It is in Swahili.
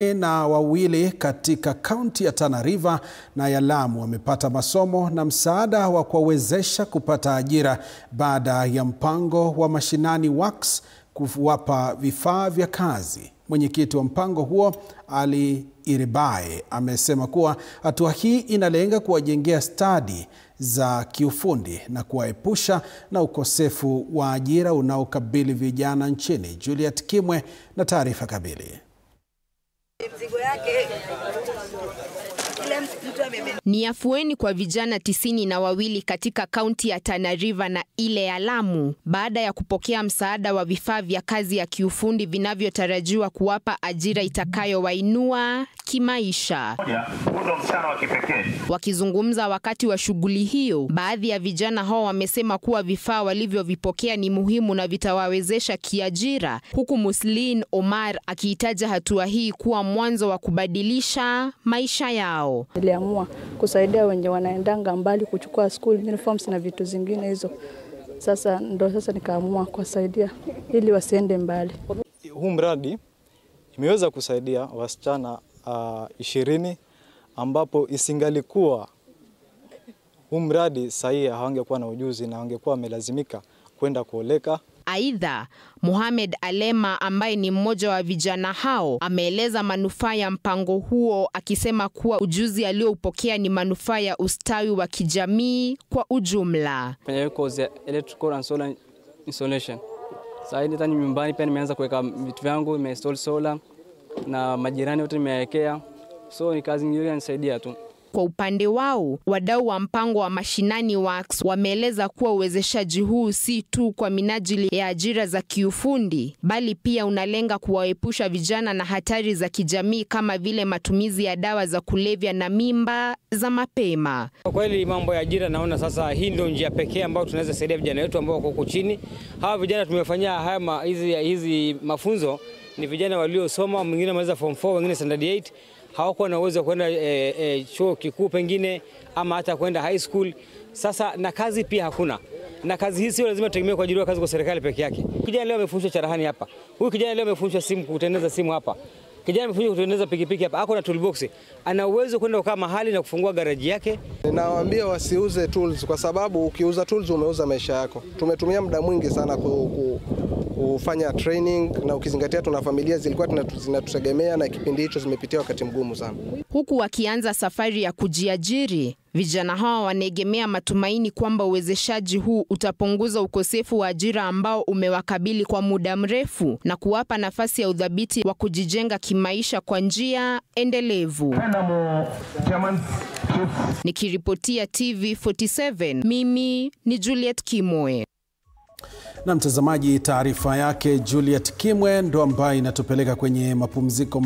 Na wawili katika kaunti ya Tana River na ya Lamu wamepata masomo na msaada wa kuwawezesha kupata ajira baada ya mpango wa mashinani WACS kuwapa vifaa vya kazi. Mwenyekiti wa mpango huo Ali Iribae amesema kuwa hatua hii inalenga kuwajengea stadi za kiufundi na kuwaepusha na ukosefu wa ajira unaokabili vijana nchini. Juliet Kimwe na taarifa kamili. Ni afueni kwa vijana 92 katika kaunti ya Tana River na ile ya Lamu baada ya kupokea msaada wa vifaa vya kazi ya kiufundi vinavyotarajiwa kuwapa ajira itakayowainua kimaisha. Wakizungumza wakati wa shughuli hiyo, baadhi ya vijana hao wamesema kuwa vifaa walivyovipokea ni muhimu na vitawawezesha kiajira, huku Muslin Omar akiitaja hatua hii kuwa mwanzo wa kubadilisha maisha yao. Niliamua kusaidia wenye wanaendanga mbali kuchukua school uniforms na vitu zingine hizo. Sasa nikaamua kuwasaidia ili wasiende mbali. Huu mradi imeweza kusaidia wasichana 20 ambapo isingalikuwa huu mradi sahihi hawangekuwa na ujuzi na wangekuwa wamelazimika kwenda kuoleka. Aidha, Mohamed Alema ambaye ni mmoja wa vijana hao ameeleza manufaa ya mpango huo akisema kuwa ujuzi alioupokea ni manufaa ya ustawi wa kijamii kwa ujumla. Kwenye course ya electrical and solar installation. Sasa hivi ndani nyumbani pia nimeanza kuweka vitu vyangu, nimeinstall solar na majirani wote nimewekea. So ni kazi nzuri inanisaidia tu. Kwa upande wao, wadau wa mpango wa mashinani WACS wameeleza kuwa uwezeshaji huu si tu kwa minajili ya ajira za kiufundi, bali pia unalenga kuwaepusha vijana na hatari za kijamii kama vile matumizi ya dawa za kulevya na mimba za mapema. Kwa kweli mambo ya ajira naona sasa hii ndio njia pekee ambayo tunaweza saidia vijana wetu ambao wako chini. Hawa vijana tumefanyia haya hizi mafunzo ni vijana waliosoma, mwingine amaliza form 4, wengine standard 8. Hawakuwa na uwezo kwenda chuo kikuu pengine ama hata kwenda high school. Sasa na kazi pia hakuna. Na kazi hii sio lazima tutegemee kwa ajili ya kazi kwa serikali peke yake. Kijana leo amefunzwa cherehani hapa. Huyu kijana leo amefunzwa kutengeneza simu hapa. Kijana amefunzwa kutengeneza pikipiki hapa. Ako na toolbox. Ana uwezo kwenda kukaa mahali na kufungua garage yake. Ninawaambia wasiuze tools kwa sababu ukiuza tools umeuza maisha yako. Tumetumia muda mwingi sana kufanya training na ukizingatia tuna familia zilikuwa zinatutegemea na kipindi hicho zimepitia wakati mgumu sana. Huku wakianza safari ya kujiajiri, vijana hawa wanaegemea matumaini kwamba uwezeshaji huu utapunguza ukosefu wa ajira ambao umewakabili kwa muda mrefu na kuwapa nafasi ya udhabiti wa kujijenga kimaisha kwa njia endelevu. Nikiripotia TV47, mimi ni Juliet Kimwe. Na mtazamaji, taarifa yake Juliet Kimwe ndo ambaye inatupeleka kwenye mapumziko